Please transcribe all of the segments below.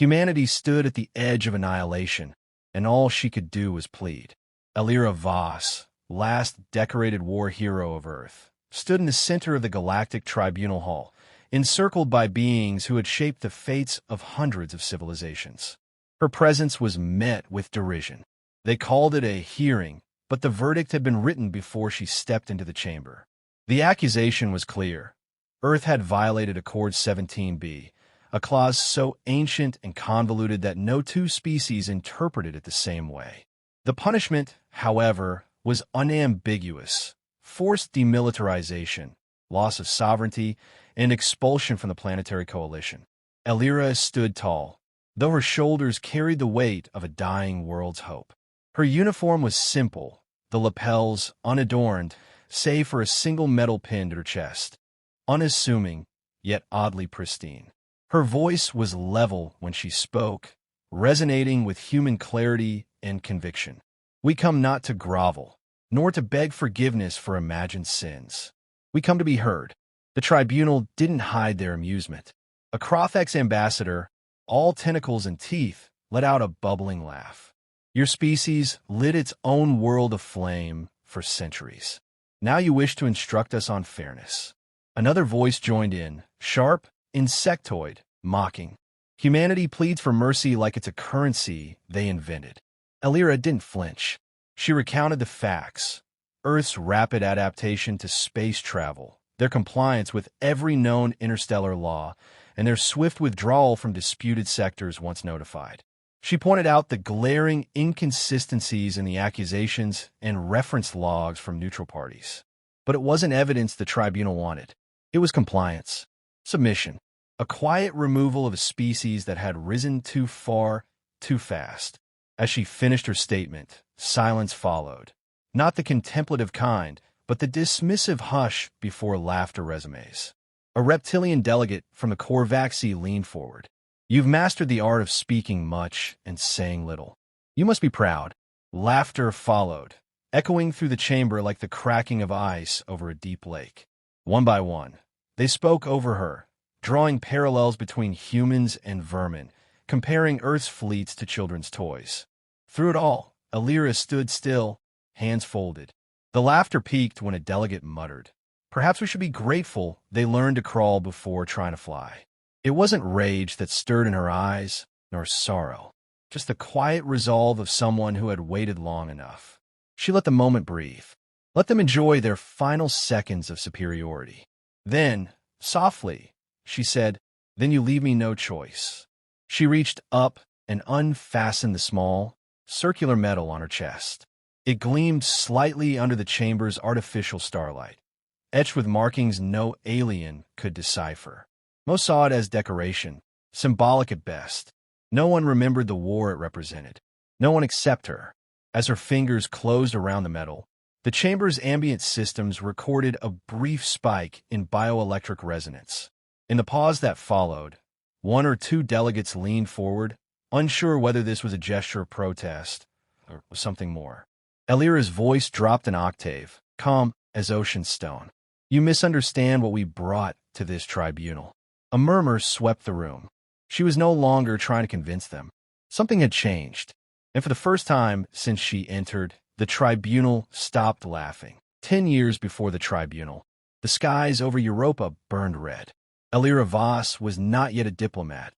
Humanity stood at the edge of annihilation, and all she could do was plead. Elira Vos, last decorated war hero of Earth, stood in the center of the Galactic Tribunal Hall, encircled by beings who had shaped the fates of hundreds of civilizations. Her presence was met with derision. They called it a hearing, but the verdict had been written before she stepped into the chamber. The accusation was clear. Earth had violated Accord 17b, a clause so ancient and convoluted that no two species interpreted it the same way. The punishment, however, was unambiguous: forced demilitarization, loss of sovereignty, and expulsion from the planetary coalition. Elira stood tall, though her shoulders carried the weight of a dying world's hope. Her uniform was simple, the lapels unadorned, save for a single metal pin at her chest. Unassuming, yet oddly pristine. Her voice was level when she spoke, resonating with human clarity and conviction. We come not to grovel, nor to beg forgiveness for imagined sins. We come to be heard. The tribunal didn't hide their amusement. A Crofex ambassador, all tentacles and teeth, let out a bubbling laugh. Your species lit its own world aflame for centuries. Now you wish to instruct us on fairness. Another voice joined in, sharp, insectoid, mocking. Humanity pleads for mercy like it's a currency they invented. Elira didn't flinch. She recounted the facts: Earth's rapid adaptation to space travel, their compliance with every known interstellar law, and their swift withdrawal from disputed sectors once notified. She pointed out the glaring inconsistencies in the accusations and reference logs from neutral parties. But it wasn't evidence the tribunal wanted. It was compliance, submission, a quiet removal of a species that had risen too far, too fast. As she finished her statement, silence followed. Not the contemplative kind, but the dismissive hush before laughter resumes. A reptilian delegate from the Corvaxi leaned forward. You've mastered the art of speaking much and saying little. You must be proud. Laughter followed, echoing through the chamber like the cracking of ice over a deep lake. One by one, they spoke over her, drawing parallels between humans and vermin, comparing Earth's fleets to children's toys. Through it all, Elira stood still, hands folded. The laughter peaked when a delegate muttered, "Perhaps we should be grateful they learned to crawl before trying to fly." It wasn't rage that stirred in her eyes, nor sorrow, just the quiet resolve of someone who had waited long enough. She let the moment breathe. Let them enjoy their final seconds of superiority. Then, softly, she said, "Then you leave me no choice." She reached up and unfastened the small, circular medal on her chest. It gleamed slightly under the chamber's artificial starlight, etched with markings no alien could decipher. Most saw it as decoration, symbolic at best. No one remembered the war it represented. No one except her. As her fingers closed around the medal, the chamber's ambient systems recorded a brief spike in bioelectric resonance. In the pause that followed, one or two delegates leaned forward, unsure whether this was a gesture of protest or something more. Elira's voice dropped an octave, calm as ocean stone. "You misunderstand what we brought to this tribunal." A murmur swept the room. She was no longer trying to convince them. Something had changed, and for the first time since she entered, the tribunal stopped laughing. 10 years before the tribunal, the skies over Europa burned red. Elira Vos was not yet a diplomat,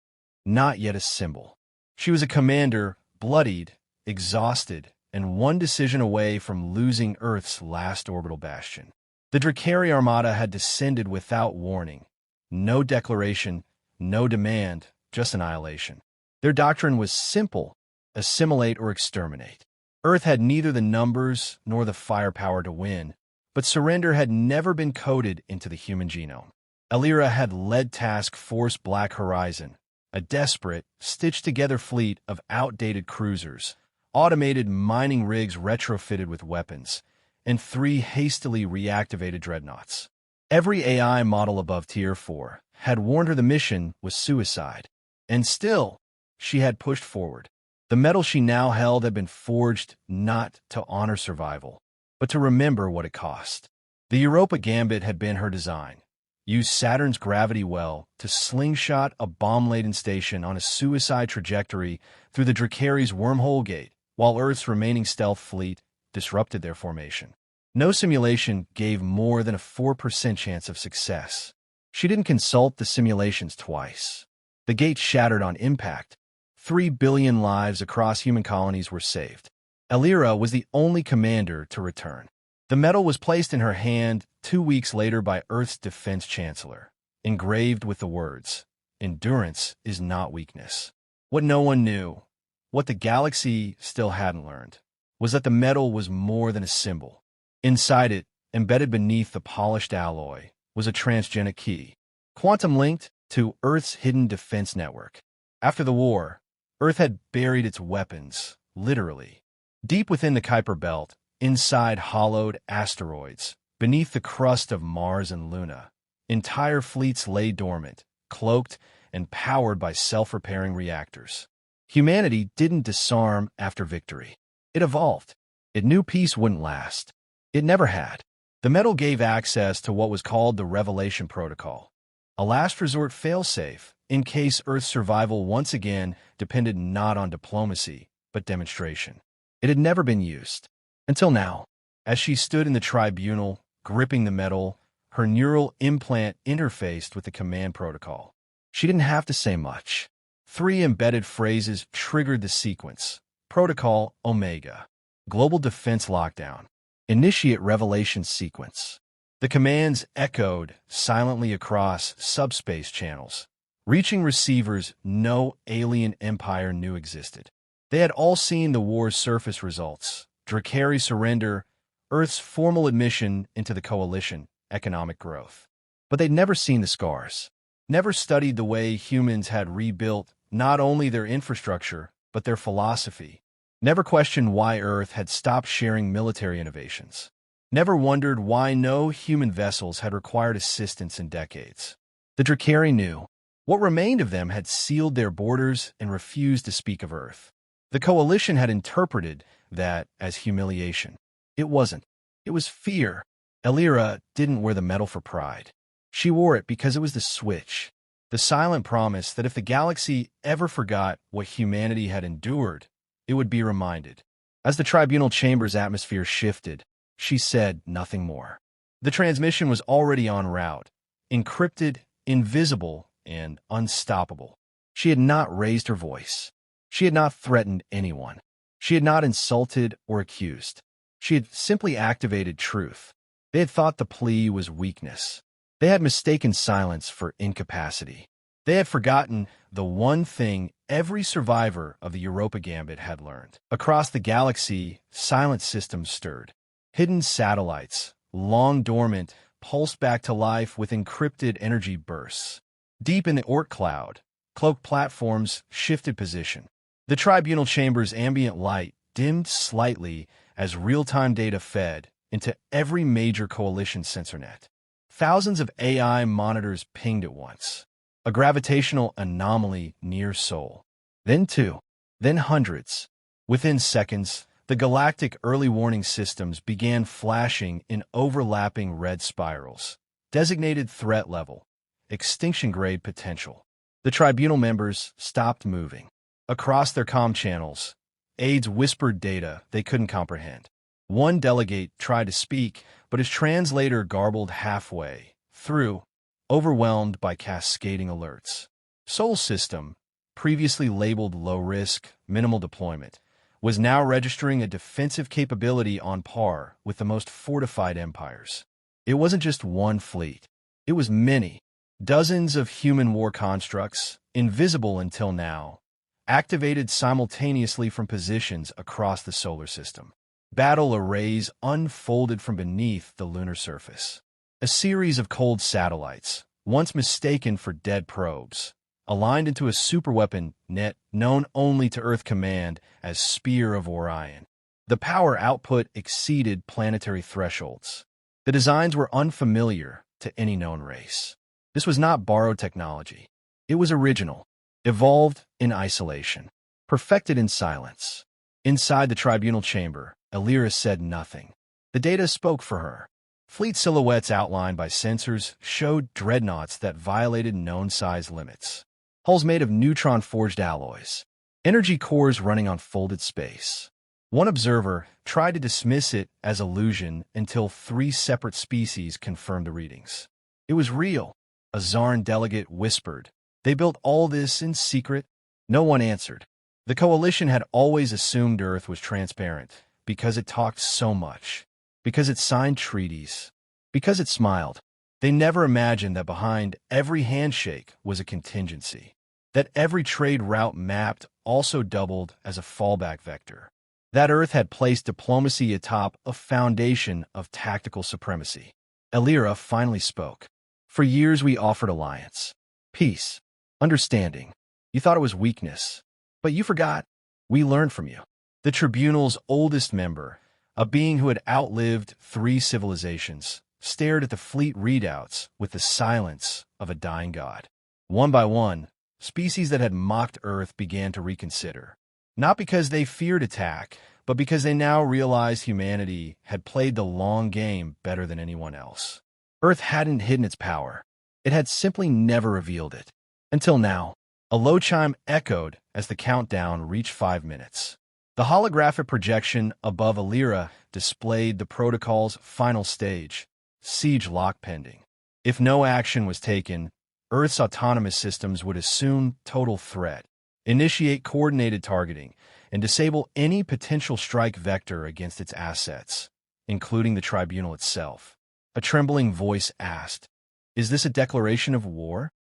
not yet a symbol. She was a commander, bloodied, exhausted, and one decision away from losing Earth's last orbital bastion. The Dracari Armada had descended without warning. No declaration, no demand, just annihilation. Their doctrine was simple: assimilate or exterminate. Earth had neither the numbers nor the firepower to win, but surrender had never been coded into the human genome. Elira had led Task Force Black Horizon, a desperate, stitched-together fleet of outdated cruisers, automated mining rigs retrofitted with weapons, and 3 hastily reactivated dreadnoughts. Every AI model above Tier 4 had warned her the mission was suicide, and still, she had pushed forward. The medal she now held had been forged not to honor survival, but to remember what it cost. The Europa Gambit had been her design, used Saturn's gravity well to slingshot a bomb-laden station on a suicide trajectory through the Dracaris wormhole gate, while Earth's remaining stealth fleet disrupted their formation. No simulation gave more than a 4% chance of success. She didn't consult the simulations twice. The gate shattered on impact. 3 billion lives across human colonies were saved. Elira was the only commander to return. The medal was placed in her hand 2 weeks later by Earth's defense chancellor, engraved with the words, "Endurance is not weakness." What no one knew, what the galaxy still hadn't learned, was that the medal was more than a symbol. Inside it, embedded beneath the polished alloy, was a transgenic key, quantum-linked to Earth's hidden defense network. After the war, Earth had buried its weapons, literally. Deep within the Kuiper Belt, inside hollowed asteroids, beneath the crust of Mars and Luna, entire fleets lay dormant, cloaked and powered by self-repairing reactors. Humanity didn't disarm after victory. It evolved. It knew peace wouldn't last. It never had. The medal gave access to what was called the Revelation Protocol, a last resort failsafe in case Earth's survival once again depended not on diplomacy, but demonstration. It had never been used. Until now, as she stood in the tribunal, gripping the medal, her neural implant interfaced with the command protocol. She didn't have to say much. 3 embedded phrases triggered the sequence. Protocol Omega. Global Defense Lockdown. Initiate Revelation Sequence. The commands echoed silently across subspace channels, reaching receivers no alien empire knew existed. They had all seen the war's surface results: Dracari surrender, Earth's formal admission into the coalition, economic growth. But they'd never seen the scars, never studied the way humans had rebuilt not only their infrastructure, but their philosophy, never questioned why Earth had stopped sharing military innovations, never wondered why no human vessels had required assistance in decades. The Dracari knew. What remained of them had sealed their borders and refused to speak of Earth. The coalition had interpreted that as humiliation. It wasn't. It was fear. Elira didn't wear the medal for pride. She wore it because it was the switch, the silent promise that if the galaxy ever forgot what humanity had endured, it would be reminded. As the tribunal chamber's atmosphere shifted, she said nothing more. The transmission was already en route, encrypted, invisible, and unstoppable. She had not raised her voice. She had not threatened anyone. She had not insulted or accused. She had simply activated truth. They had thought the plea was weakness. They had mistaken silence for incapacity. They had forgotten the one thing every survivor of the Europa Gambit had learned. Across the galaxy, silent systems stirred. Hidden satellites, long dormant, pulsed back to life with encrypted energy bursts. Deep in the Oort cloud, cloaked platforms shifted position. The tribunal chamber's ambient light dimmed slightly as real-time data fed into every major coalition sensor net. Thousands of AI monitors pinged at once. A gravitational anomaly near Sol. Then 2. Then hundreds. Within seconds, the galactic early warning systems began flashing in overlapping red spirals. Designated threat level. Extinction-grade potential. The tribunal members stopped moving. Across their comm channels, aides whispered data they couldn't comprehend. One delegate tried to speak, but his translator garbled halfway through, overwhelmed by cascading alerts. Sol System, previously labeled low risk, minimal deployment, was now registering a defensive capability on par with the most fortified empires. It wasn't just one fleet. It was many. Dozens of human war constructs, invisible until now, activated simultaneously from positions across the solar system. Battle arrays unfolded from beneath the lunar surface. A series of cold satellites, once mistaken for dead probes, aligned into a superweapon net known only to Earth Command as Spear of Orion. The power output exceeded planetary thresholds. The designs were unfamiliar to any known race. This was not borrowed technology. It was original, evolved in isolation, perfected in silence. Inside the tribunal chamber, Elira said nothing. The data spoke for her. Fleet silhouettes outlined by sensors showed dreadnoughts that violated known size limits. Hulls made of neutron-forged alloys. Energy cores running on folded space. One observer tried to dismiss it as illusion until 3 separate species confirmed the readings. It was real, a Zarn delegate whispered. They built all this in secret. No one answered. The coalition had always assumed Earth was transparent because it talked so much, because it signed treaties, because it smiled. They never imagined that behind every handshake was a contingency, that every trade route mapped also doubled as a fallback vector, that Earth had placed diplomacy atop a foundation of tactical supremacy. Elira finally spoke. For years we offered alliance, peace, understanding. You thought it was weakness, but you forgot. We learned from you. The Tribunal's oldest member, a being who had outlived 3 civilizations, stared at the fleet readouts with the silence of a dying god. One by one, species that had mocked Earth began to reconsider. Not because they feared attack, but because they now realized humanity had played the long game better than anyone else. Earth hadn't hidden its power. It had simply never revealed it. Until now. A low chime echoed as the countdown reached 5 minutes. The holographic projection above Elira displayed the protocol's final stage, siege lock pending. If no action was taken, Earth's autonomous systems would assume total threat, initiate coordinated targeting, and disable any potential strike vector against its assets, including the tribunal itself. A trembling voice asked, "Is this a declaration of war?"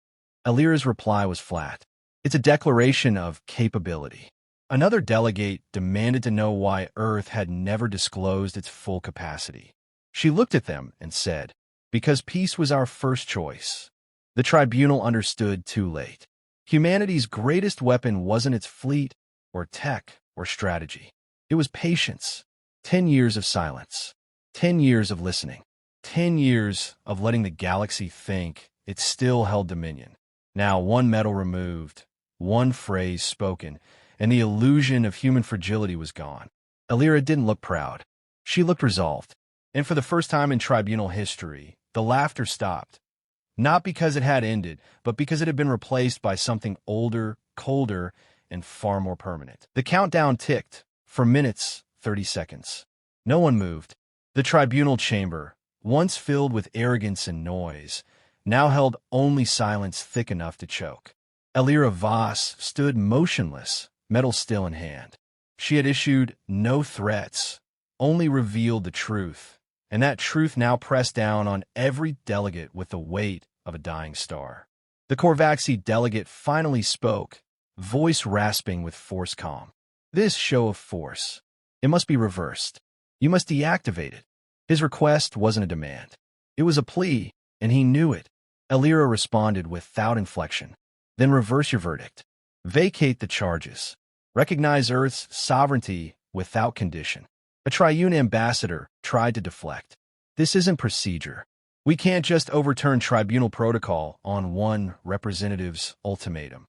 Elira's reply was flat. "It's a declaration of capability." Another delegate demanded to know why Earth had never disclosed its full capacity. She looked at them and said, "Because peace was our first choice." The tribunal understood too late. Humanity's greatest weapon wasn't its fleet, or tech, or strategy. It was patience. 10 years of silence. 10 years of listening. 10 years of letting the galaxy think it still held dominion. Now 1 medal removed, 1 phrase spoken, and the illusion of human fragility was gone. Elira didn't look proud. She looked resolved. And for the first time in tribunal history, the laughter stopped. Not because it had ended, but because it had been replaced by something older, colder, and far more permanent. The countdown ticked, for minutes, 30 seconds. No one moved. The tribunal chamber, once filled with arrogance and noise, now held only silence thick enough to choke. Elira Vos stood motionless, metal still in hand. She had issued no threats, only revealed the truth, and that truth now pressed down on every delegate with the weight of a dying star. The Korvaxi delegate finally spoke, voice rasping with force calm. "This show of force, it must be reversed. You must deactivate it." His request wasn't a demand. It was a plea, and he knew it. Elira responded without inflection. "Then reverse your verdict. Vacate the charges. Recognize Earth's sovereignty without condition." A triune ambassador tried to deflect. "This isn't procedure. We can't just overturn tribunal protocol on one representative's ultimatum."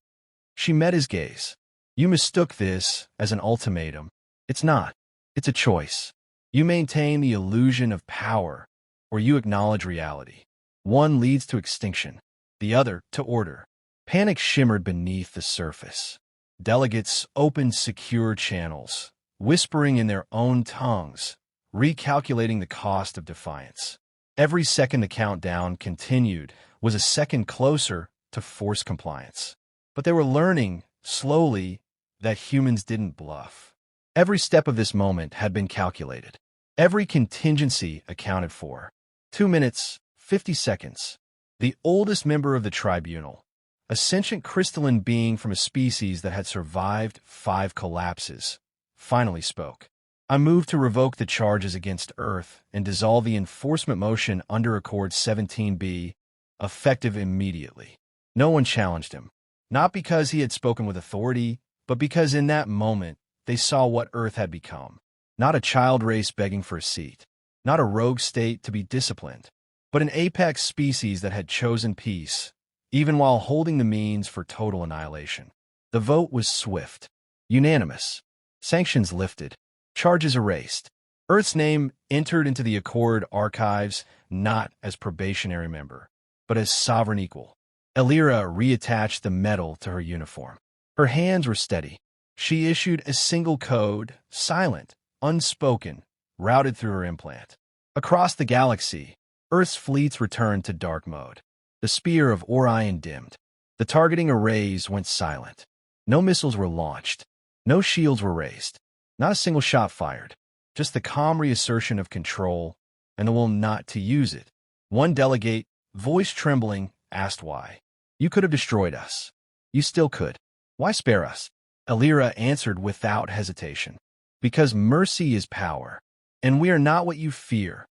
She met his gaze. "You mistook this as an ultimatum. It's not. It's a choice. You maintain the illusion of power, or you acknowledge reality. One leads to extinction, the other to order." Panic shimmered beneath the surface. Delegates opened secure channels, whispering in their own tongues, recalculating the cost of defiance. Every second the countdown continued was a second closer to forced compliance. But they were learning, slowly, that humans didn't bluff. Every step of this moment had been calculated. Every contingency accounted for. 2 minutes, 50 seconds. The oldest member of the tribunal, a sentient crystalline being from a species that had survived 5 collapses, finally spoke. "I move to revoke the charges against Earth and dissolve the enforcement motion under Accord 17B, effective immediately." No one challenged him, not because he had spoken with authority, but because in that moment they saw what Earth had become. Not a child race begging for a seat, not a rogue state to be disciplined, but an apex species that had chosen peace, even while holding the means for total annihilation. The vote was swift, unanimous. Sanctions lifted, charges erased. Earth's name entered into the Accord archives not as probationary member, but as sovereign equal. Elira reattached the medal to her uniform. Her hands were steady. She issued a single code, silent, unspoken, routed through her implant. Across the galaxy, Earth's fleets returned to dark mode. The spear of Orion dimmed. The targeting arrays went silent. No missiles were launched. No shields were raised. Not a single shot fired. Just the calm reassertion of control and the will not to use it. One delegate, voice trembling, asked why. You could have destroyed us. You still could. Why spare us? Elira answered without hesitation. Because mercy is power, and we are not what you fear.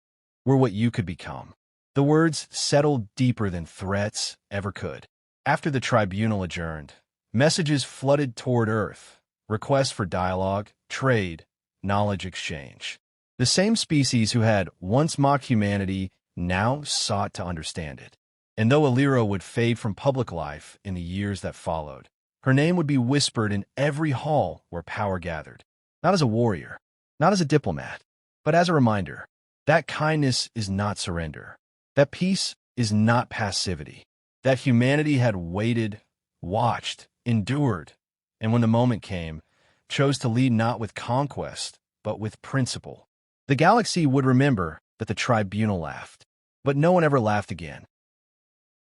We're what you could become. The words settled deeper than threats ever could. After the tribunal adjourned, messages flooded toward Earth, requests for dialogue, trade, knowledge exchange. The same species who had once mocked humanity now sought to understand it. And though Elira would fade from public life in the years that followed, her name would be whispered in every hall where power gathered. Not as a warrior, not as a diplomat, but as a reminder that kindness is not surrender, that peace is not passivity, that humanity had waited, watched, endured, and when the moment came, chose to lead not with conquest, but with principle. The galaxy would remember that the tribunal laughed, but no one ever laughed again.